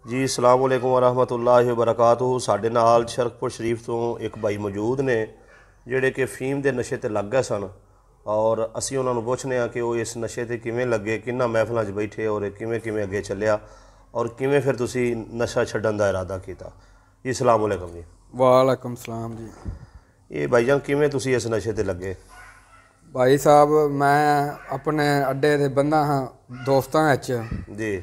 जी अस्सलाम वालेकुम वरहमतुल्लाहि वबरकातुहू। साडे नाल शरफपुर शरीफ तो एक भाई मौजूद ने जिहड़े कि फीम के नशे ते लग गए सन और असी उन्होंने पुछने कि वो इस नशे ते किवें लगे, किन्ना महफलों च बैठे और किवें किवें अगे चलिया और किवें फिर तुसी नशा छड्डण दा इरादा कीता। जी अस्सलाम वालेकुम जी। वालेकुम सलाम जी। ये भाईजान किवें तुसी इस नशे ते लगे? भाई साहब मैं अपने अड्डे दे बंदा हाँ दोस्तां विच जी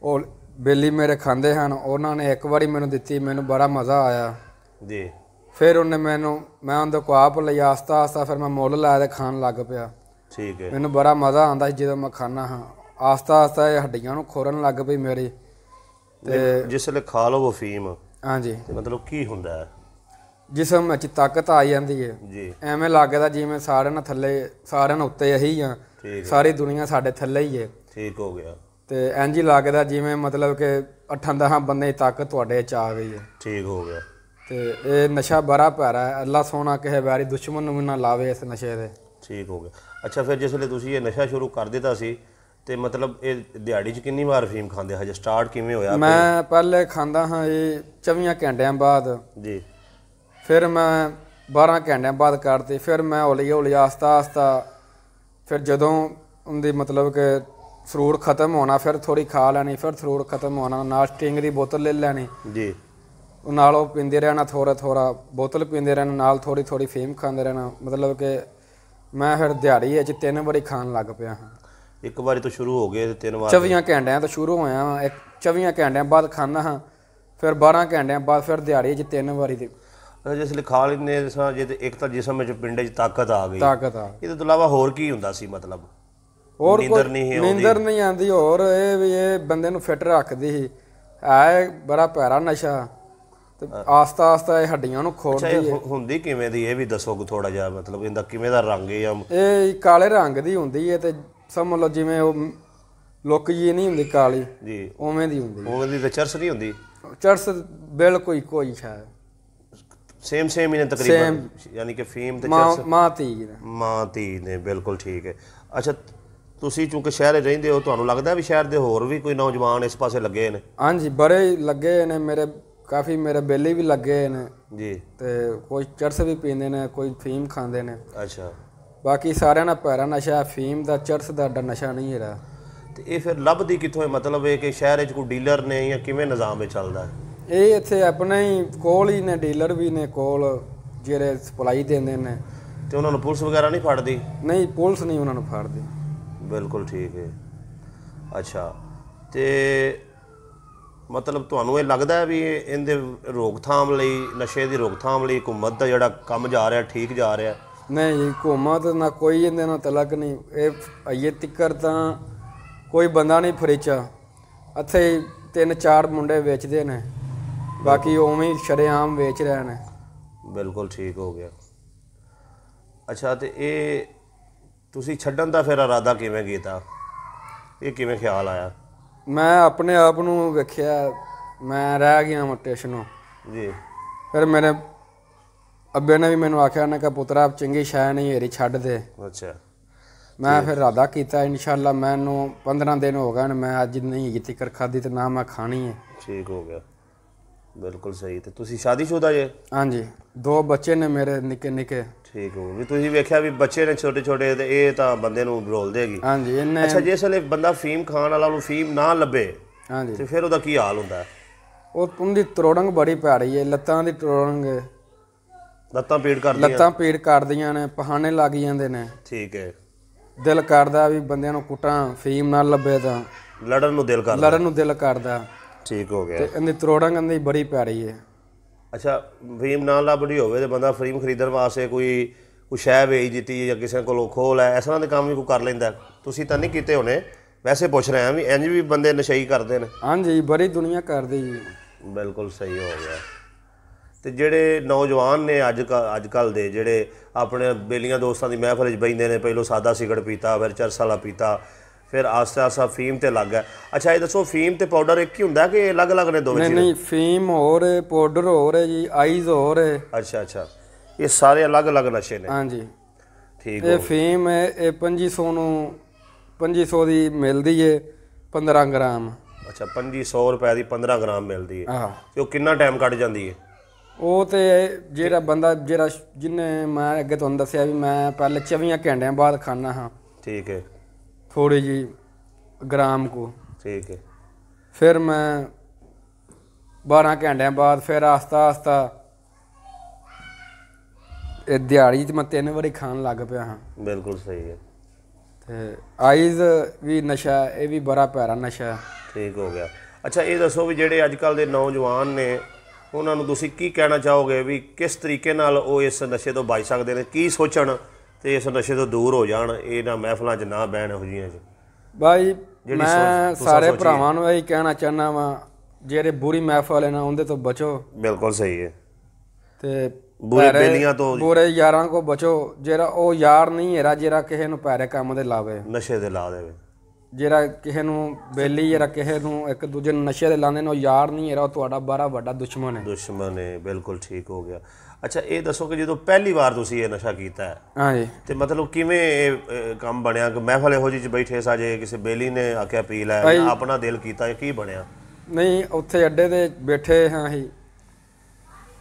ਉਹ ਬੇਲੀ ਮੇਰੇ ਖਾਂਦੇ ਹਨ। ਉਹਨਾਂ ਨੇ ਇੱਕ ਵਾਰੀ ਮੈਨੂੰ ਦਿੱਤੀ, ਮੈਨੂੰ ਬੜਾ ਮਜ਼ਾ ਆਇਆ। जी ਫਿਰ ਉਹਨੇ ਮੈਂ ਉਹਦੇ ਕੋਲ ਆਪ ਲਈ ਆਸਤਾ ਆਸਤਾ ਫਿਰ ਮੈਂ ਮੁੱਲ ਲਾਇਆ ਤੇ ਖਾਣ ਲੱਗ ਪਿਆ। ठीक है। ਮੈਨੂੰ ਬੜਾ ਮਜ਼ਾ ਆਉਂਦਾ ਸੀ ਜਦੋਂ ਮੈਂ ਖਾਣਾ ਹਾਂ। ਆਸਤਾ ਆਸਤਾ ਇਹ ਹੱਡੀਆਂ ਨੂੰ ਖੋਰਨ ਲੱਗ ਪਈ ਮੇਰੀ। ਤੇ जिसले खा लो वो फीम ਹਾਂਜੀ ते मतलब की हुंदा है? ਜਿਸਮ ਵਿੱਚ ਤਾਕਤ ਆ ਜਾਂਦੀ ਹੈ। जी ਐਵੇਂ ਲੱਗਦਾ ਜਿਵੇਂ ਸਾਰਿਆਂ ਨਾਲ ਥੱਲੇ ਸਾਰਿਆਂ ਨਾਲ ਉੱਤੇ ਇਹੀ ਆ, ठीक है। ਸਾਰੀ ਦੁਨੀਆ ਸਾਡੇ ਥੱਲੇ ਹੀ ਹੈ। ठीक हो गया। ਤੇ ਇੰਝ ਹੀ ਲੱਗਦਾ ਜਿਵੇਂ ਮਤਲਬ ਕਿ 8-10 ਬੰਦੇ ਦੀ ਤਾਕਤ ਤੁਹਾਡੇ 'ਚ ਆ ਗਈ ਹੈ। ठीक हो गया। ਤੇ ਇਹ ਨਸ਼ਾ ਬੜਾ ਭੈੜਾ ਹੈ। ਅੱਲਾ ਸੋਹਣਾ ਕਿਸੇ ਵੈਰੀ ਦੁਸ਼ਮਣ ਨੂੰ ਵੀ ਨਾ ਲਾਵੇ ਇਸ ਨਸ਼ੇ ਦੇ। ठीक हो गया। अच्छा फिर जिसले तुसी ये नशा शुरू कर दिता सी ते मतलब ये दिहाड़ी च कितनी बार फीम खांदे? हजे स्टार्ट किवें होया? ਮੈਂ ਪਹਿਲੇ ਖਾਂਦਾ ਹਾਂ ਇਹ 24 ਘੰਟਿਆਂ ਬਾਅਦ, जी ਫਿਰ ਮੈਂ 12 ਘੰਟਿਆਂ ਬਾਅਦ ਕਰਤੀ, ਫਿਰ ਮੈਂ ਹੌਲੀ ਹੌਲੀ ਆਸਤਾ ਆਸਤਾ ਫਿਰ ਜਦੋਂ ਉਹਦੀ ਮਤਲਬ ਕਿ ਸਰੂਰ ਖਤਮ ਹੋਣਾ ਫਿਰ ਥੋੜੀ ਖਾ ਲੈਣੀ, ਫਿਰ ਸਰੂਰ ਖਤਮ ਹੋਣਾ ਨਾਲ ਸਟਿੰਗ ਦੀ ਬੋਤਲ ਲੈ ਲੈਣੀ, जी ਉਹ ਨਾਲ ਉਹ ਪੀਂਦੇ ਰਹਿਣਾ, ਥੋੜਾ ਥੋੜਾ ਬੋਤਲ ਪੀਂਦੇ ਰਹਿਣਾ, ਨਾਲ ਥੋੜੀ ਥੋੜੀ ਫੀਮ ਖਾਂਦੇ ਰਹਿਣਾ। ਮਤਲਬ ਕਿ ਮੈਂ ਫਿਰ ਦਿਹਾੜੀ ਵਿੱਚ 3 ਵਾਰੀ ਖਾਣ ਲੱਗ ਪਿਆ ਹਾਂ। एक बारी तो शुरू हो गए ते 3 बार 24 ਘੰਟਿਆਂ ਤੋਂ ਸ਼ੁਰੂ ਹੋਇਆ ਵਾਂ। 24 ਘੰਟਿਆਂ ਬਾਅਦ ਖਾਂਦਾ ਹਾਂ, ਫਿਰ 12 ਘੰਟਿਆਂ ਬਾਅਦ ਫਿਰ ਦਿਹਾੜੀ 'ਚ 3 ਵਾਰੀ ਦੀ जिसले खा लेने जे ते एक तो जिसम में पिंडे च ताकत आ गई, ਤਾਕਤ ਆ। ਇਹਦੇ ਤੋਂ ਇਲਾਵਾ ਹੋਰ ਕੀ ਹੁੰਦਾ ਸੀ? ਮਤਲਬ ਹੋਰ ਨੀਂਦਰ ਨਹੀਂ ਆਉਂਦੀ? ਨੀਂਦਰ ਨਹੀਂ ਆਉਂਦੀ। ਹੋਰ ਇਹ ਵੀ ਇਹ ਬੰਦੇ ਨੂੰ ਫਿੱਟ ਰੱਖਦੀ ਸੀ। ਹੈ ਬੜਾ ਭੈੜਾ ਨਸ਼ਾ ਤੇ ਆਸਤਾ ਆਸਤਾ ਇਹ ਹੱਡੀਆਂ ਨੂੰ ਖੋੜਦੀ ਹੈ। ਹੁੰਦੀ ਕਿਵੇਂ ਦੀ ਇਹ ਵੀ ਦੱਸੋ ਥੋੜਾ ਜਿਹਾ, ਮਤਲਬ ਇਹਦਾ ਕਿਵੇਂ ਦਾ ਰੰਗ ਹੈ? ਜਾਂ ਇਹ ਕਾਲੇ ਰੰਗ ਦੀ ਹੁੰਦੀ ਹੈ ਤੇ ਸਮਝ ਲਓ ਜਿਵੇਂ ਉਹ ਲੁੱਕ ਜੀ ਨਹੀਂ ਹੁੰਦੀ ਕਾਲੀ, ਜੀ ਉਵੇਂ ਦੀ ਹੁੰਦੀ। ਉਵੇਂ ਦੀ ਤਾਂ ਚਰਸ ਨਹੀਂ ਹੁੰਦੀ? ਚਰਸ ਬਿਲਕੁਲ ਕੋਈ ਸ਼ਾਇਦ सेम ही ने तकरीबन, यानी कि फीम ते चरस ਮਾਂ ਧੀ ਮਾਂ ਧੀ ਨੇ। ਬਿਲਕੁਲ ਠੀਕ ਹੈ। ਅੱਛਾ ਤੁਸੀਂ ਚੂੰਕਿ ਸ਼ਹਿਰ ਰਹਿੰਦੇ ਹੋ, ਤੁਹਾਨੂੰ ਲੱਗਦਾ ਵੀ ਸ਼ਹਿਰ ਦੇ ਹੋਰ ਵੀ ਕੋਈ ਨੌਜਵਾਨ ਇਸ ਪਾਸੇ ਲੱਗੇ ਨੇ? ਹਾਂਜੀ ਬੜੇ ਲੱਗੇ ਨੇ ਮੇਰੇ, ਕਾਫੀ ਮੇਰੇ ਬੇਲੀ ਵੀ ਲੱਗੇ ਨੇ ਜੀ ਤੇ ਕੋਈ ਚਰਸ ਵੀ ਪੀਂਦੇ ਨੇ, ਕੋਈ ਫੀਮ ਖਾਂਦੇ ਨੇ। ਅੱਛਾ ਬਾਕੀ ਸਾਰਿਆਂ ਨਾਲ ਭੈੜਾ ਨਸ਼ਾ ਫੀਮ ਦਾ, ਚਰਸ ਦਾ ਏਡਾ ਨਸ਼ਾ ਨਹੀਂ ਹੈਗਾ। ਤੇ ਇਹ ਫਿਰ ਲੱਭਦੀ ਕਿੱਥੋਂ ਹੈ? ਮਤਲਬ ਇਹ ਕਿ ਸ਼ਹਿਰ ਵਿੱਚ ਕੋਈ ਡੀਲਰ ਨੇ ਜਾਂ ਕਿਵੇਂ ਨਿਜ਼ਾਮ ਇਹ ਚੱਲਦਾ ਹੈ? ਇਹ ਇੱਥੇ ਆਪਣੇ ਹੀ ਕੋਲ ਹੀ ਨੇ, ਡੀਲਰ ਵੀ ਨੇ ਕੋਲ ਜਿਹੜੇ ਸਪਲਾਈ ਦਿੰਦੇ ਨੇ। ਤੇ ਉਹਨਾਂ ਨੂੰ ਪੁਲਿਸ ਵਗੈਰਾ ਨਹੀਂ ਫੜਦੀ? ਨਹੀਂ ਪੁਲਿਸ ਨਹੀਂ ਉਹਨਾਂ ਨੂੰ ਫੜਦੀ। ਬਿਲਕੁਲ ਠੀਕ ਹੈ। ਅੱਛਾ ਤੇ ਮਤਲਬ ਤੁਹਾਨੂੰ ਇਹ ਲੱਗਦਾ ਵੀ ਇਹਦੇ ਰੋਕਥਾਮ ਲਈ, ਨਸ਼ੇ ਦੀ ਰੋਕਥਾਮ ਲਈ ਹਕੂਮਤ ਦਾ ਜਿਹੜਾ ਕੰਮ ਜਾ ਰਿਹਾ ਠੀਕ ਜਾ ਰਿਹਾ? ਨਹੀਂ ਜੀ ਹਕੂਮਤ ਨਾ ਕੋਈ ਇਹਦੇ ਨਾਲ ਤਲਕ ਨਹੀਂ। ਇਹ ਅਜੇ ਤਿੱਕਰ ਤਾਂ ਕੋਈ ਬੰਦਾ ਨਹੀਂ ਫਰੀਚਾ। ਇੱਥੇ 3-4 ਮੁੰਡੇ ਵੇਚਦੇ ਨੇ, ਬਾਕੀ ਉਵੇਂ ਹੀ ਸ਼ਰੇਆਮ ਵੇਚ ਰਹੇ ਨੇ। ਬਿਲਕੁਲ ਠੀਕ ਹੋ ਗਿਆ। ਅੱਛਾ ਤੇ ਇਹ ਤੁਸੀਂ ਛੱਡਣ ਦਾ ਫਿਰ ਇਰਾਦਾ ਕਿਵੇਂ ਕੀਤਾ? ਇਹ ਕਿਵੇਂ ਖਿਆਲ ਆਇਆ? ਮੈਂ ਆਪਣੇ ਆਪ ਨੂੰ ਵੇਖਿਆ, ਮੈਂ ਰਹਿ ਗਿਆ ਵਾਂ ਸਟੇਸ਼ਨੋਂ। ਜੀ ਫਿਰ ਮੇਰੇ ਅੱਬੇ ਨੇ ਵੀ ਮੈਨੂੰ ਆਖਿਆ ਨਾ ਕਿ ਪੁੱਤਰਾ ਚੰਗੀ ਸ਼ੈ ਨਹੀਂ ਹੈਰੀ, ਛੱਡ ਦੇ। ਅੱਛਾ ਮੈਂ ਫਿਰ ਇਰਾਦਾ ਕੀਤਾ ਇਨਸ਼ਾਅੱਲਾ ਮੈਨੂੰ 15 ਦਿਨ ਹੋ ਗਏ ਨੇ, ਮੈਂ ਅੱਜ ਨਹੀਂ ਹੈਗੀ ਤਿੱਕਰ ਖਾਧੀ ਤੇ ਨਾ ਮੈਂ ਖਾਣੀ ਹੈ। ਠੀਕ ਹੋ ਗਿਆ। ਬਿਲਕੁਲ ਸਹੀ। ਤੇ ਤੁਸੀਂ ਸ਼ਾਦੀशुदा ਜੇ? ਹਾਂਜੀ 2 ਬੱਚੇ ਨੇ ਮੇਰੇ ਨਿੱਕੇ ਨਿੱਕੇ। ਠੀਕ ਹੋ। ਵੀ ਤੁਸੀਂ ਵੇਖਿਆ ਵੀ ਬੱਚੇ ਨੇ ਛੋਟੇ ਛੋਟੇ ਤੇ ਇਹ ਤਾਂ ਬੰਦੇ ਨੂੰ ਰੋਲ ਦੇਗੀ। ਹਾਂਜੀ ਇਹਨੇ ਅੱਛਾ ਜਿਸ ਵੇਲੇ ਬੰਦਾ ਫੀਮ ਖਾਣ ਵਾਲਾ ਉਹਨੂੰ ਫੀਮ ਨਾ ਲੱਭੇ ਹਾਂਜੀ ਤੇ ਫਿਰ ਉਹਦਾ ਕੀ ਹਾਲ ਹੁੰਦਾ? ਉਹ ਉਹਦੀ ਤਰੋੜੰਗ ਬੜੀ ਭੈੜੀ ਹੈ, ਲੱਤਾਂ ਦੀ ਤਰੋੜੰਗ, ਲੱਤਾਂ ਪੀੜ ਕਰਦੀਆਂ? ਲੱਤਾਂ ਪੀੜ ਕਰਦੀਆਂ ਨੇ, ਪਹਾਣੇ ਲੱਗ ਜਾਂਦੇ ਨੇ। ਠੀਕ ਹੈ। ਦਿਲ ਕਰਦਾ ਵੀ ਬੰਦਿਆਂ ਨੂੰ ਕੁੱਟਾਂ, ਫੀਮ ਨਾ ਲੱਭੇ ਤਾਂ ਲੜਨ ਨੂੰ ਦਿਲ ਕਰਦਾ? ਲੜਨ ਨੂੰ ਦਿਲ ਕਰਦਾ। ਠੀਕ ਹੋ ਗਿਆ। ਤੇ ਇਹਦੀ ਤਰੋੜੰਗ ਇਹਦੀ ਬੜੀ ਭੈੜੀ ਹੈ। ਅੱਛਾ ਫੀਮ ਨਾ ਲੱਭਦੀ ਹੋਵੇ ਤੇ ਬੰਦਾ ਫੀਮ ਖਰੀਦਣ ਵਾਸਤੇ ਕੋਈ ਸ਼ੈ ਵੇਚ ਦਿੱਤੀ ਜਾਂ ਕਿਸੇ ਕੋਲੋਂ ਖੋਲ ਹੈ, ਇਸ ਤਰ੍ਹਾਂ ਦੇ ਕੰਮ ਵੀ ਕੋਈ ਕਰ ਲੈਂਦਾ? ਤੁਸੀਂ ਤਾਂ ਨਹੀਂ ਕੀਤੇ ਹੋਣੇ, ਵੈਸੇ ਪੁੱਛ ਰਿਹਾ ਵੀ ਇੰਝ ਵੀ ਬੰਦੇ ਨਸ਼ਈ ਕਰਦੇ ਨੇ? ਹਾਂਜੀ ਬੜੀ ਦੁਨੀਆ ਕਰਦੀ ਜੀ। ਬਿਲਕੁਲ ਸਹੀ ਹੋ ਗਿਆ। ਤੇ ਜਿਹੜੇ ਨੌਜਵਾਨ ਨੇ ਅੱਜ ਕੱਲ੍ਹ ਦੇ ਜਿਹੜੇ ਆਪਣੇ ਬੇਲੀਆਂ ਦੋਸਤਾਂ ਦੀ ਮਹਿਫਲ 'ਚ ਬਹਿੰਦੇ ਨੇ, ਪਹਿਲੋਂ ਸਾਦਾ ਸਿਗਰਟ ਪੀਤਾ, ਫਿਰ ਚਰਸ ਵਾਲਾ ਪੀਤਾ, ਫਿਰ ਆਸਤਾ ਆਸਤਾ ਫੀਮ ਤੇ ਲੱਗ ਗਿਆ। ਅੱਛਾ ਇਹ ਦੱਸੋ ਫੀਮ ਤੇ ਪਾਊਡਰ ਇੱਕ ਹੀ ਹੁੰਦਾ ਕਿ ਅਲੱਗ-ਅਲੱਗ ਨੇ ਦੋਵੇਂ? ਨਹੀਂ ਫੀਮ ਹੋਰ ਹੈ, ਪਾਊਡਰ ਹੋਰ ਹੈ ਜੀ, ਆਈਜ਼ ਹੋਰ ਹੈ। ਅੱਛਾ ਅੱਛਾ ਇਹ ਸਾਰੇ ਅਲੱਗ-ਅਲੱਗ ਨਸ਼ੇ ਨੇ? ਹਾਂਜੀ ਠੀਕ। ਇਹ ਫੀਮ ਹੈ ਇਹ 2500 ਨੂੰ 2500 ਦੀ ਮਿਲਦੀ ਹੈ 15 ਗ੍ਰਾਮ। ਅੱਛਾ 2500 ਰੁਪਏ ਦੀ 15 ਗ੍ਰਾਮ ਮਿਲਦੀ ਹੈ ਆਹ ਤੇ ਉਹ ਕਿੰਨਾ ਟਾਈਮ ਕੱਢ ਜਾਂਦੀ ਹੈ? ਉਹ ਤੇ ਜਿਹੜਾ ਬੰਦਾ ਜਿਹੜਾ ਜਿਹਨੇ ਮੈਂ ਅੱਗੇ ਤੁਹਾਨੂੰ ਦੱਸਿਆ ਵੀ ਮੈਂ ਪਹਿਲੇ 24 ਘੰਟਿਆਂ ਬਾਅਦ ਖਾਣਾ ਹਾਂ ਠੀਕ ਹੈ थोड़ी जी ग्राम को, ठीक है। फिर मैं 12 घंटे बाद फिर आस्ता आस्ता दिहाड़ी च मैं 3 वारी खान लग पिया हाँ। बिल्कुल सही है। ते आइज भी नशा ये भी बड़ा भैड़ा नशा है। ठीक हो गया। अच्छा ये दसो भी ਜਿਹੜੇ ਅੱਜ ਕੱਲ ਦੇ ਨੌਜਵਾਨ ਨੇ ਉਹਨਾਂ ਨੂੰ ਤੁਸੀਂ ਕੀ ਕਹਿਣਾ ਚਾਹੋਗੇ ਵੀ ਕਿਸ ਤਰੀਕੇ ਨਾਲ ਉਹ ਇਸ ਨਸ਼ੇ ਤੋਂ ਬਚ ਸਕਦੇ ਨੇ, ਕੀ ਸੋਚਣ ਤੇ ਇਸ ਨਸ਼ੇ ਤੋਂ ਦੂਰ ਹੋ ਜਾਣ, ਇਹਨਾਂ ਮਹਿਫਲਾਂ 'ਚ ਨਾ ਬਹਿਣ ਇਹੋ ਜਿਹੀਆਂ 'ਚ? ਬਾਈ ਮੈਂ ਸਾਰੇ ਭਰਾਵਾਂ ਨੂੰ ਇਹੀ ਕਹਿਣਾ ਚਾਹੁੰਦਾ ਵਾਂ ਜਿਹੜੇ ਬੁਰੀ ਮਹਿਫਲ ਹੈ ਨਾ ਉਹਦੇ ਤੋਂ ਬਚੋ। ਬਿਲਕੁਲ ਸਹੀ ਹੈ। ਤੇ ਬੁਰੇ ਬੇਲੀਆਂ ਤੋਂ, ਬੁਰੇ ਯਾਰਾਂ ਕੋ ਬਚੋ। ਜਿਹੜਾ ਉਹ ਯਾਰ ਨਹੀਂ ਹੈਗਾ ਜਿਹੜਾ ਕਿਸੇ ਨੂੰ ਪੈਰੇ ਕੰਮ ਦੇ ਲਾਵੇ, ਨਸ਼ੇ ਦੇ ਲਾ ਦੇਵੇ। ਜਿਹੜਾ ਕਿਸੇ ਨੂੰ ਬੇਲੀ ਜਿਹੜਾ ਕਿਸੇ ਨੂੰ ਇੱਕ ਦੂਜੇ ਨੂੰ ਨਸ਼ੇ ਦੇ ਲਾਉਂਦੇ ਨੇ ਉਹ ਯਾਰ ਨਹੀਂ ਹੈਗਾ, ਉਹ ਤੁਹਾਡਾ ਬੜਾ ਵੱਡਾ ਦੁਸ਼ਮਣ ਹੈ। ਦੁਸ਼ਮਣ ਹੈ, ਬਿਲਕੁਲ ਠੀਕ ਹੋ ਗਿਆ। ਅੱਛਾ ਇਹ ਦੱਸੋ ਕਿ ਜਦੋਂ ਪਹਿਲੀ ਵਾਰ ਤੁਸੀਂ ਇਹ ਨਸ਼ਾ ਕੀਤਾ ਹੈ ਹਾਂਜੀ ਤੇ ਮਤਲਬ ਕਿਵੇਂ ਇਹ ਕੰਮ ਬਣਿਆ ਕਿ ਮਹਿਫਲ ਇਹੋ ਜਿਹੀ 'ਚ ਬੈਠੇ ਸਾਜੇ ਕਿਸੇ ਬੇਲੀ ਨੇ ਆਖਿਆ ਪੀ ਲੈ, ਆਪਣਾ ਦਿਲ ਕੀਤਾ, ਕੀ ਬਣਿਆ? ਨਹੀਂ ਉੱਥੇ ਅੱਡੇ ਤੇ ਬੈਠੇ ਹਾਂ ਅਸੀਂ,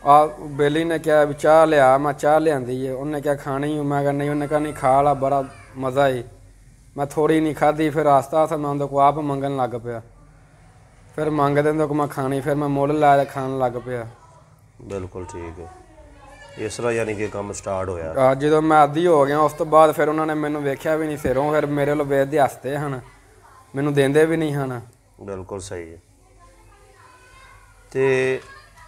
ਆ ਬੇਲੀ ਨੇ ਕਿਹਾ ਵੀ ਚਾਹ ਲਿਆ, ਮੈਂ ਚਾਹ ਲਿਆਂਦੀ ਹੈ। ਉਹਨੇ ਕਿਹਾ ਖਾਣੀ, ਮੈਂ ਕਿਹਾ ਨਹੀਂ। ਉਹਨੇ ਕਿਹਾ ਨਹੀਂ ਖਾ ਲਾ, ਬੜਾ ਮਜ਼ਾ ਹੈ। ਮੈਂ ਥੋੜੀ ਨਹੀਂ ਖਾਧੀ, ਫਿਰ ਆਸਤਾ ਆਸਤਾ ਮੈਂ ਉਹਦੇ ਕੋਲ ਆਪ ਮੰਗਣ ਲੱਗ ਪਿਆ। ਫਿਰ ਮੰਗਦੇ ਉਹਦੇ ਕੋਲ ਮੈਂ ਖਾਣੀ, ਫਿਰ ਮੈਂ ਮੁੱਲ ਲਾ ਕੇ ਖਾਣ ਲੱਗ ਪਿਆ। ਬਿਲਕੁਲ ਠੀਕ ਹੈ। ਇਸ ਤਰ੍ਹਾਂ ਯਾਨੀ ਕਿ ਕੰਮ ਸਟਾਰਟ ਹੋਇਆ। ਜਦੋਂ ਮੈਂ ਆਦੀ ਹੋ ਗਿਆ ਉਸ ਤੋਂ ਬਾਅਦ ਫਿਰ ਉਹਨਾਂ ਨੇ ਮੈਨੂੰ ਵੇਖਿਆ ਵੀ ਨਹੀਂ ਸਿਰੋਂ, ਫਿਰ ਮੇਰੇ ਵੱਲ ਵੇਖਦੇ ਹੱਸਦੇ ਹਨ, ਮੈਨੂੰ ਦਿੰਦੇ ਵੀ ਨਹੀਂ ਹਨ। ਬਿਲਕੁਲ ਸਹੀ ਹੈ। ਤੇ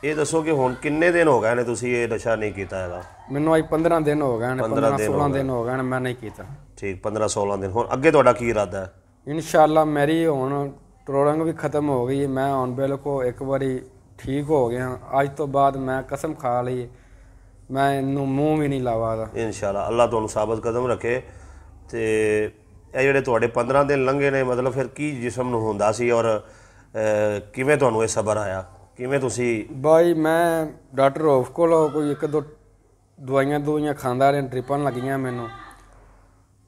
ਇਹ ਦੱਸੋ ਕਿ ਹੁਣ ਕਿੰਨੇ ਦਿਨ ਹੋ ਗਏ ਨੇ ਤੁਸੀਂ ਇਹ ਨਸ਼ਾ ਨਹੀਂ ਕੀਤਾ ਹੈਗਾ? ਮੈਨੂੰ ਅੱਜ 15 ਦਿਨ ਹੋ ਗਏ ਨੇ, 15-16 ਦਿਨ ਹੋ ਗਏ ਨੇ ਮੈਂ ਨਹੀਂ ਕੀਤਾ। ਠੀਕ, 15-16 ਦਿਨ। ਹੁਣ ਅੱਗੇ ਤੁਹਾਡਾ ਕੀ ਇਰਾਦਾ ਹੈ? ਇਨਸ਼ਾਅੱਲਾ ਮੇਰੀ ਹੁਣ ਟਰੋਲਿੰਗ ਵੀ ਖਤਮ ਹੋ ਗਈ, ਮੈਂ ਹੁਣ ਬਿਲਕੁਲ ਇੱਕ ਵਾਰੀ ਠੀਕ ਹੋ ਗਿਆ। ਅੱਜ ਤੋਂ ਬਾਅਦ ਮੈਂ ਕਸਮ ਖਾ ਲਈ ਮੈਂ ਇਹਨੂੰ ਮੂੰਹ ਵੀ ਨਹੀਂ ਲਾਵਾਂਗਾ। ਇਨਸ਼ਾਅੱਲਾ ਅੱਲਾ ਤੁਹਾਨੂੰ ਸਾਬਤ ਕਦਮ ਰੱਖੇ। ਤੇ ਇਹ ਜਿਹੜੇ ਤੁਹਾਡੇ 15 ਦਿਨ ਲੰਘੇ ਨੇ ਮਤਲਬ ਫਿਰ ਕੀ ਜਿਸਮ ਨੂੰ ਹੁੰਦਾ ਸੀ ਔਰ ਕਿਵੇਂ ਤੁਹਾਨੂੰ ਇਹ ਸਬਰ ਆਇਆ, ਕਿਵੇਂ ਤੁਸੀਂ? ਬਾਈ ਮੈਂ ਡਾਕਟਰ ਰੋਫ ਕੋਲੋਂ ਕੋਈ 1-2 ਦਵਾਈਆਂ ਖਾਂਦਾ ਰਿਹਾ, ਡ੍ਰਿਪਾਂ ਲੱਗੀਆਂ ਮੈਨੂੰ।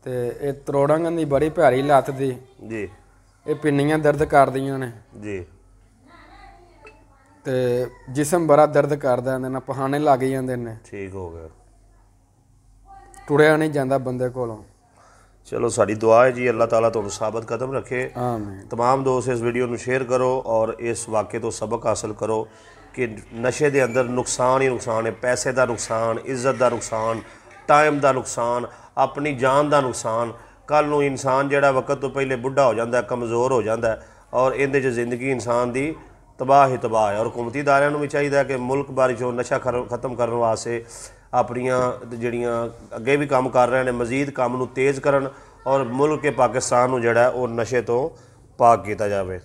ਤੇ ਇਹ ਤਰੋੜਾਂ ਦੀ ਬੜੀ ਭੈੜੀ ਲੱਤ ਦੀ ਜੀ, ਇਹ ਪਿੰਨੀਆਂ ਦਰਦ ਕਰਦੀਆਂ ਨੇ ਜੀ, ਤੇ ਜਿਸਮ ਬੜਾ ਦਰਦ ਕਰਦਾ ਇਹਦੇ ਨਾਲ, ਪਹਾਣੇ ਲੱਗ ਜਾਂਦੇ ਨੇ। ਠੀਕ ਹੋ ਗਿਆ, ਟੁਰਿਆ ਨਹੀਂ ਜਾਂਦਾ ਬੰਦੇ ਕੋਲੋਂ। ਚਲੋ ਸਾਡੀ ਦੁਆ ਹੈ ਜੀ ਅੱਲਾਹ ਤਾਲਾ ਤੁਹਾਨੂੰ ਸਾਬਤ ਕਦਮ ਰੱਖੇ। ਆਮੀਨ। तमाम ਦੋਸਤ ਇਸ ਵੀਡੀਓ ਨੂੰ ਸ਼ੇਅਰ ਕਰੋ ਔਰ ਇਸ ਵਾक़ੇ ਤੋਂ ਸਬਕ ਹਾਸਲ ਕਰੋ ਕਿ ਨਸ਼ੇ ਦੇ ਅੰਦਰ ਨੁਕਸਾਨ ਹੀ ਨੁਕਸਾਨ ਹੈ, ਪੈਸੇ ਦਾ ਨੁਕਸਾਨ, ਇੱਜ਼ਤ ਦਾ ਨੁਕਸਾਨ, ਟਾਈਮ ਦਾ ਨੁਕਸਾਨ, ਆਪਣੀ ਜਾਨ ਦਾ ਨੁਕਸਾਨ। ਕੱਲ੍ਹ ਨੂੰ ਇਨਸਾਨ ਜਿਹੜਾ ਵਕਤ ਤੋਂ ਪਹਿਲੇ ਬੁੱਢਾ ਹੋ ਜਾਂਦਾ, ਕਮਜ਼ੋਰ ਹੋ ਜਾਂਦਾ ਔਰ ਇਹਦੇ 'ਚ ਜ਼ਿੰਦਗੀ ਇਨਸਾਨ ਦੀ ਤਬਾਹ ਹੀ ਤਬਾਹ ਹੈ। ਔਰ ਹੁਕੂਮਤੀ ਅਦਾਰਿਆਂ ਨੂੰ ਵੀ ਚਾਹੀਦਾ ਕਿ ਮੁਲਕ ਬਾਰੇ ਜੋ ਨਸ਼ਾ ਖਤਮ ਕਰਨ ਵਾਸਤੇ ਆਪਣੀਆਂ ਜਿਹੜੀਆਂ ਅੱਗੇ ਵੀ ਕੰਮ ਕਰ ਰਹੇ ਨੇ ਮਜ਼ੀਦ ਕੰਮ ਨੂੰ ਤੇਜ਼ ਕਰਨ ਔਰ ਮੁਲਕ ਪਾਕਿਸਤਾਨ ਨੂੰ ਜਿਹੜਾ ਉਹ ਨਸ਼ੇ ਤੋਂ ਪਾਕ ਕੀਤਾ ਜਾਵੇ।